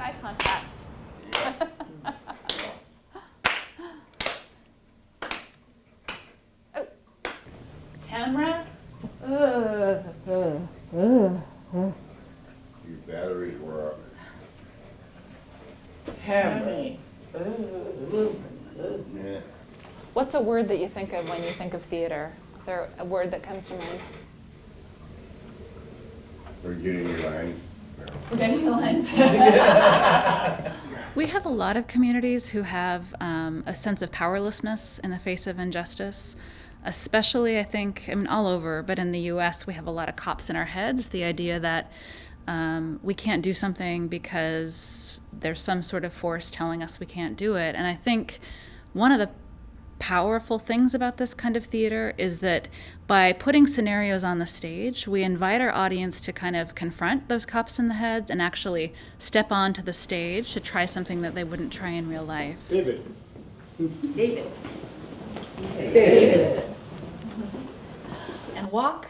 eye contact. Oh. Tamara? Your batteries were up. Tamara. Yeah. What's a word that you think of when you think of theater? Is there a word that comes to mind? Forgetting your lines. Forgetting the lines. We have a lot of communities who have a sense of powerlessness in the face of injustice, especially, I think, all over, but in the US, we have a lot of cops in our heads. The idea that we can't do something because there's some sort of force telling us we can't do it. And I think one of the powerful things about this kind of theater is that by putting scenarios on the stage, we invite our audience to kind of confront those cops in the head and actually step onto the stage to try something that they wouldn't try in real life. David. And walk.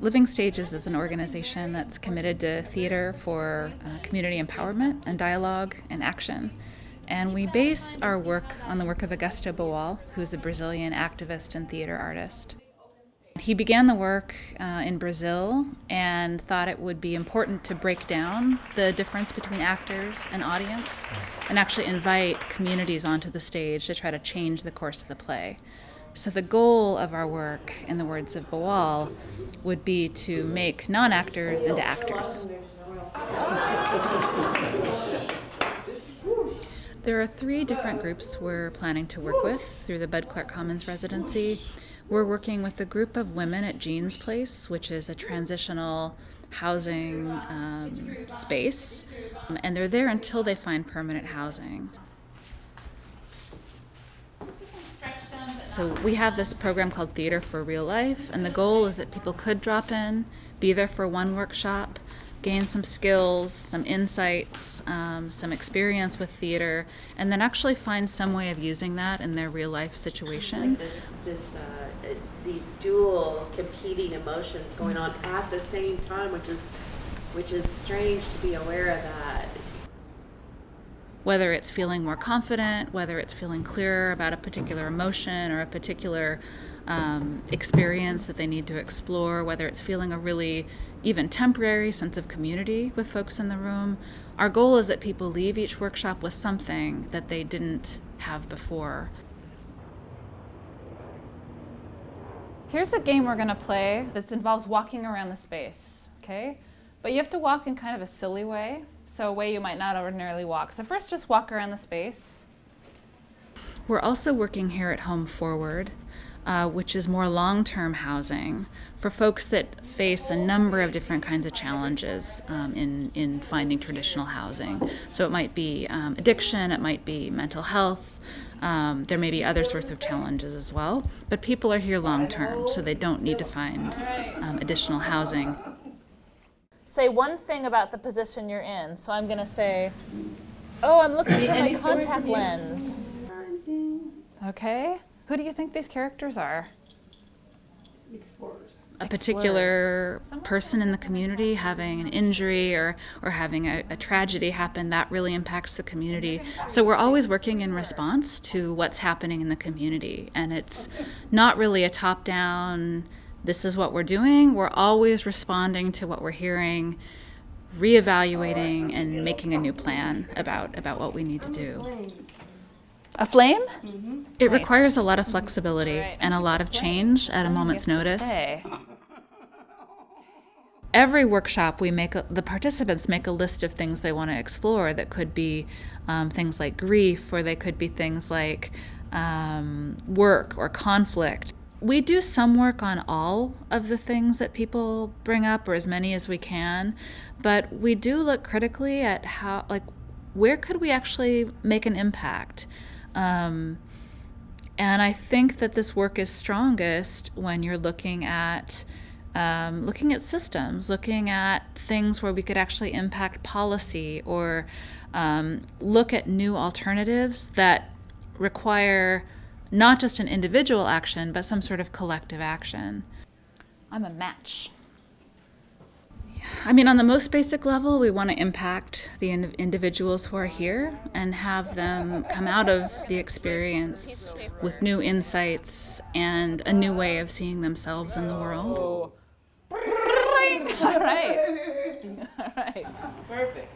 Living Stages is an organization that's committed to theater for community empowerment and dialogue and action. And we base our work on the work of Augusto Boal, who's a Brazilian activist and theater artist. He began the work in Brazil and thought it would be important to break down the difference between actors and audience and actually invite communities onto the stage to try to change the course of the play. So the goal of our work, in the words of Boal, would be to make non-actors into actors. There are 3 different groups we're planning to work with through the Bud Clark Commons Residency. We're working with a group of women at Jean's Place, which is a transitional housing space, and they're there until they find permanent housing. So we have this program called Theater for Real Life, and the goal is that people could drop in, be there for one workshop, gain some skills, some insights, some experience with theater, and then actually find some way of using that in their real life situation. These dual competing emotions going on at the same time, which is strange to be aware of that. Whether it's feeling more confident, whether it's feeling clearer about a particular emotion or a particular experience that they need to explore, whether it's feeling a really even temporary sense of community with folks in the room. Our goal is that people leave each workshop with something that they didn't have before. Here's a game we're going to play that involves walking around the space, okay? But you have to walk in kind of a silly way, so a way you might not ordinarily walk. So first, just walk around the space. We're also working here at Home Forward, which is more long-term housing for folks that face a number of different kinds of challenges in finding traditional housing. So it might be addiction, it might be mental health, there may be other sorts of challenges as well, but people are here long-term, so they don't need to find additional housing. Say one thing about the position you're in. So I'm going to say, oh, I'm looking for my contact lens. Okay. Who do you think these characters are? Explorers. A particular person in the community having an injury or having a tragedy happen, that really impacts the community. So we're always working in response to what's happening in the community. And it's not really a top-down, this is what we're doing. We're always responding to what we're hearing, reevaluating, and making a new plan about what we need to do. A flame? Mm-hmm. It requires a lot of flexibility and a lot of change at a moment's notice. Every workshop, the participants make a list of things they want to explore that could be things like grief, or they could be things like work or conflict. We do some work on all of the things that people bring up, or as many as we can, but we do look critically at where could we actually make an impact? And I think that this work is strongest when you're looking at systems, looking at things where we could actually impact policy, or look at new alternatives that require not just an individual action, but some sort of collective action. I'm a match. I mean, on the most basic level, we want to impact the individuals who are here and have them come out of the experience with new insights and a new way of seeing themselves in the world. All right. All right. Perfect.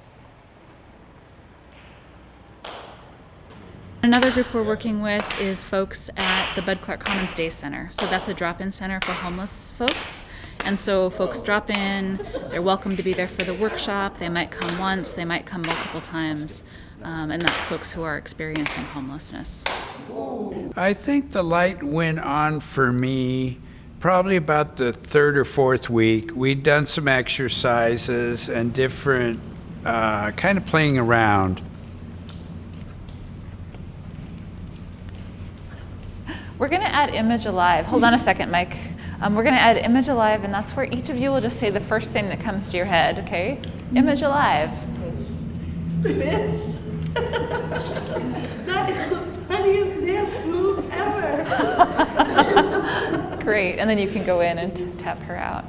Another group we're working with is folks at the Bud Clark Commons Day Center. So that's a drop-in center for homeless folks. And so folks drop in, they're welcome to be there for the workshop. They might come once, they might come multiple times. And that's folks who are experiencing homelessness. I think the light went on for me probably about the third or fourth week. We'd done some exercises and different kind of playing around. We're going to add Image Alive. Hold on a second, Mike. We're going to add Image Alive, and that's where each of you will just say the first thing that comes to your head, okay? Image Alive. This. That is the funniest dance move ever. Great, and then you can go in and tap her out.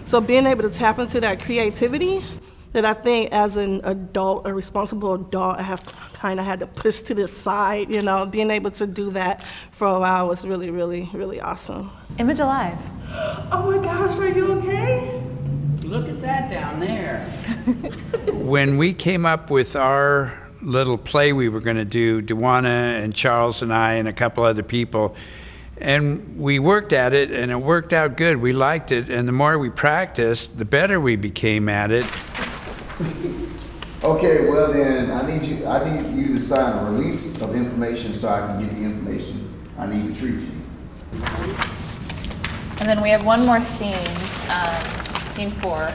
So being able to tap into that creativity that I think as an adult, a responsible adult, I have kind of had to push to the side, you know, being able to do that for a while was really, really, really awesome. Image Alive. Oh my gosh, are you okay? Look at that down there. When we came up with our little play we were going to do, Dewana and Charles and I and a couple other people, and we worked at it, and it worked out good. We liked it, and the more we practiced, the better we became at it. Okay, well then, I need you to sign a release of information so I can get the information I need to treat you. And then we have one more scene, scene 4.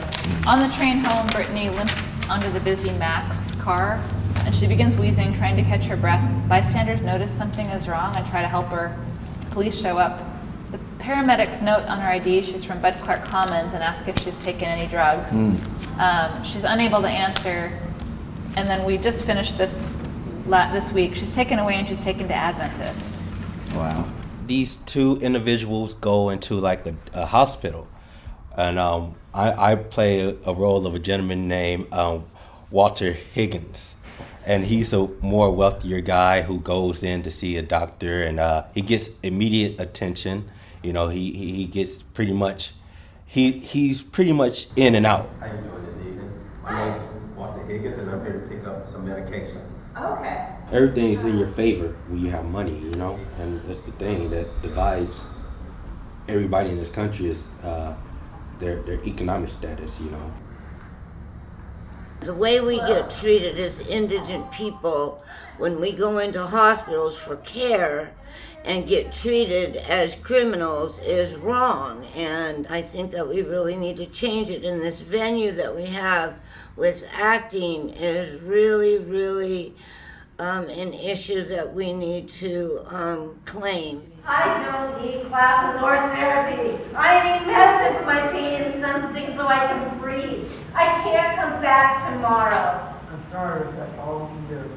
On the train home, Brittany limps onto the busy Max car, and she begins wheezing, trying to catch her breath. Bystanders notice something is wrong and try to help her. Police show up. The paramedics note on her ID she's from Bud Clark Commons and ask if she's taken any drugs. She's unable to answer, and then we just finished this week. She's taken away and she's taken to Adventist. Wow. These two individuals go into like a hospital, and I play a role of a gentleman named Walter Higgins, and he's a more wealthier guy who goes in to see a doctor, and he gets immediate attention. You know, he gets pretty much, he's pretty much in and out. How you doing this evening? My name's Walter Higgins, and I'm here to pick up some medication. Okay. Everything's in your favor when you have money, you know, and that's the thing that divides everybody in this country is their economic status, you know. The way we get treated as indigent people when we go into hospitals for care and get treated as criminals is wrong, and I think that we really need to change it. And this venue that we have with acting is really, really an issue that we need to claim. I don't need classes or therapy. I need medicine for my pain and something so I can breathe. I can't come back tomorrow. I'm sorry, that's all we can do.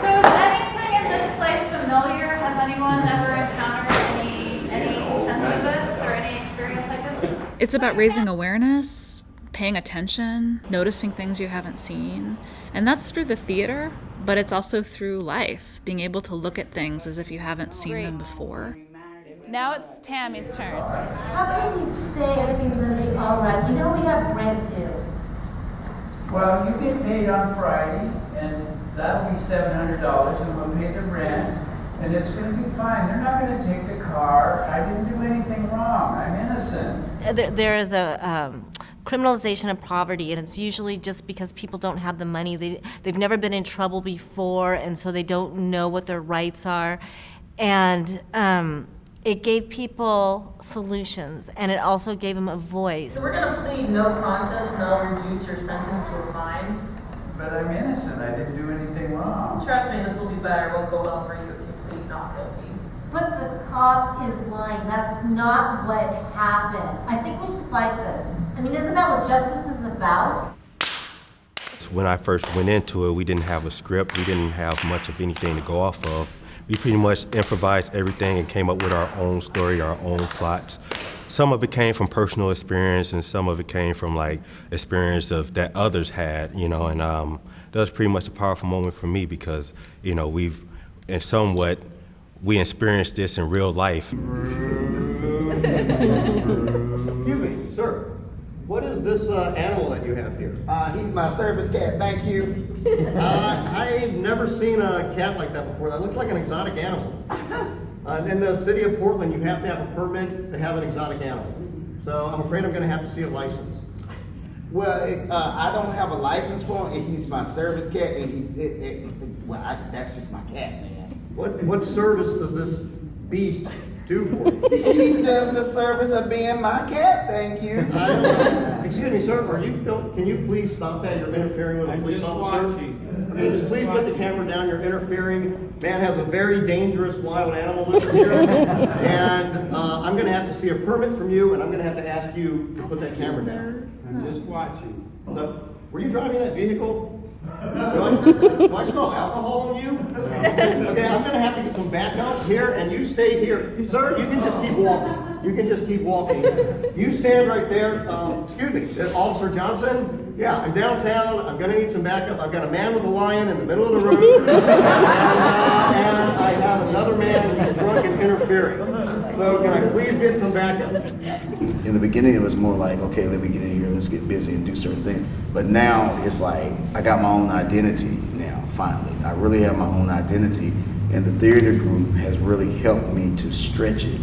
So is anything in this play familiar? Has anyone ever encountered any sense of this or any experience like this? It's about raising awareness, paying attention, noticing things you haven't seen. And that's through the theater, but it's also through life, being able to look at things as if you haven't seen them before. Now it's Tammy's turn. How can you say everything's gonna be all right? You know we have rent due. Well, you get paid on Friday, and that'll be $700, and we'll pay the rent, and it's gonna be fine. They're not gonna take the car. I didn't do anything wrong. I'm innocent. There is a criminalization of poverty, and it's usually just because people don't have the money. They've never been in trouble before, and so they don't know what their rights are. And it gave people solutions, and it also gave them a voice. So we're going to plead no contest, and I'll reduce your sentence to a fine. But I'm innocent. I didn't do anything wrong. Trust me, this will be better. It won't go well for you if you plead not guilty. But the cop is lying. That's not what happened. I think we should fight this. I mean, isn't that what justice is about? When I first went into it, we didn't have a script. We didn't have much of anything to go off of we pretty much improvised everything and came up with our own story, our own plots. Some of it came from personal experience, and some of it came from like experience of that others had, and that was pretty much a powerful moment for me because, we experienced this in real life. Excuse me, sir. What is this animal that you have here? He's my service cat, thank you. I've never seen a cat like that before. That looks like an exotic animal. In the city of Portland, you have to have a permit to have an exotic animal. So I'm afraid I'm going to have to see a license. Well, I don't have a license for him, and he's my service cat, and that's just my cat, man. What service does this beast do for you? He does the service of being my cat, thank you. Excuse me, sir, can you please stop that? You're interfering with a police officer. Okay, just please put the camera down, you're interfering. Man has a very dangerous wild animal living here. And I'm gonna have to see a permit from you, and I'm gonna have to ask you to put that camera down. I'm just watching. Were you driving that vehicle? Really? Do I smell alcohol on you? Okay, I'm gonna have to get some backup here, and you stay here. Sir, you can just keep walking. You stand right there. Excuse me, Officer Johnson? Yeah, I'm downtown. I'm gonna need some backup. I've got a man with a lion in the middle of the road. and I have another man who's drunk and interfering. So can I please get some backup? In the beginning, it was more like, okay, let me get in here, let's get busy and do certain things. But now it's like, I got my own identity now, finally. I really have my own identity. And the theater group has really helped me to stretch it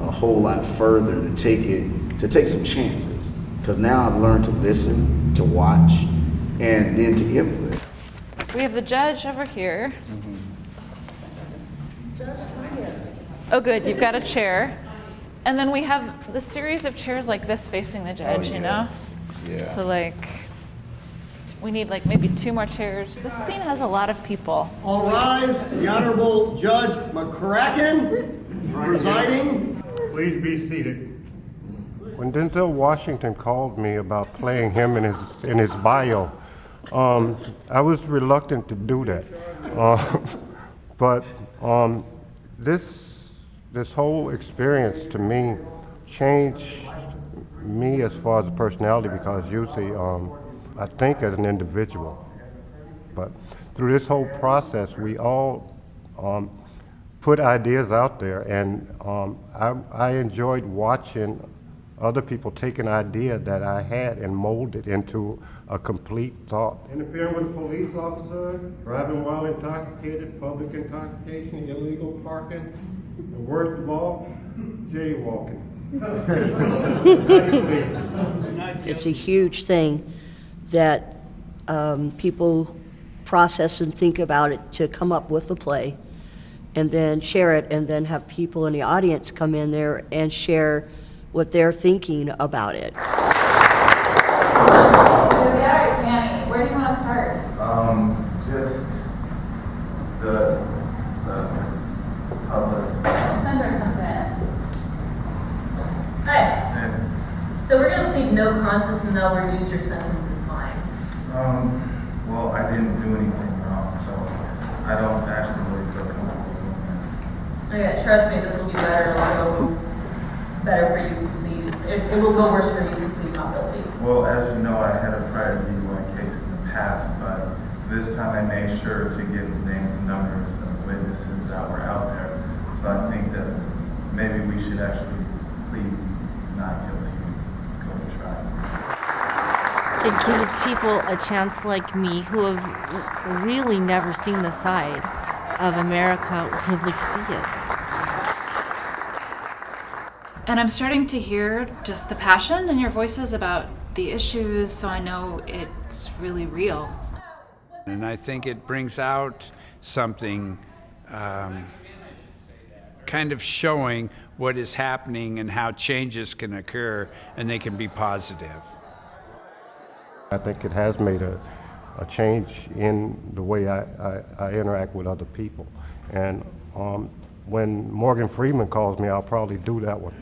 a whole lot further, to take some chances. Because now I've learned to listen, to watch, and then to input. We have the judge over here. Oh, good, you've got a chair. And then we have the series of chairs like this facing the judge, Yeah. So we need maybe 2 more chairs. This scene has a lot of people. All rise, the Honorable Judge McCracken, presiding. Please be seated. When Denzel Washington called me about playing him in his bio, I was reluctant to do that. But this whole experience to me changed me as far as a personality, because usually I think as an individual. But through this whole process, we all put ideas out there, and I enjoyed watching other people take an idea that I had and mold it into a complete thought. Interfering with a police officer, driving while intoxicated, public intoxication, illegal parking, and worst of all, jaywalking. It's a huge thing that people process and think about it to come up with a play and then share it, and then have people in the audience come in there and share what they're thinking about it. Manny, where do you want to start? Just the public. Thunder comes in. Hi. So we're going to plead no contest and they'll reduce your sentence and fine. Well, I didn't do anything wrong, so I don't actually really feel comfortable doing that. Okay, trust me, this will be better. It'll go better for you to plead. It will go worse for you to plead not guilty. Well, as you know, I had a prior DUI case in the past, but this time I made sure to get the names and numbers of witnesses that were out there. So I think that maybe we should actually plead not guilty and go to trial. It gives people a chance like me who have really never seen the side of America really see it. And I'm starting to hear just the passion in your voices about the issues, so I know it's really real. And I think it brings out something kind of showing what is happening and how changes can occur, and they can be positive. I think it has made a change in the way I interact with other people. And when Morgan Freeman calls me, I'll probably do that one.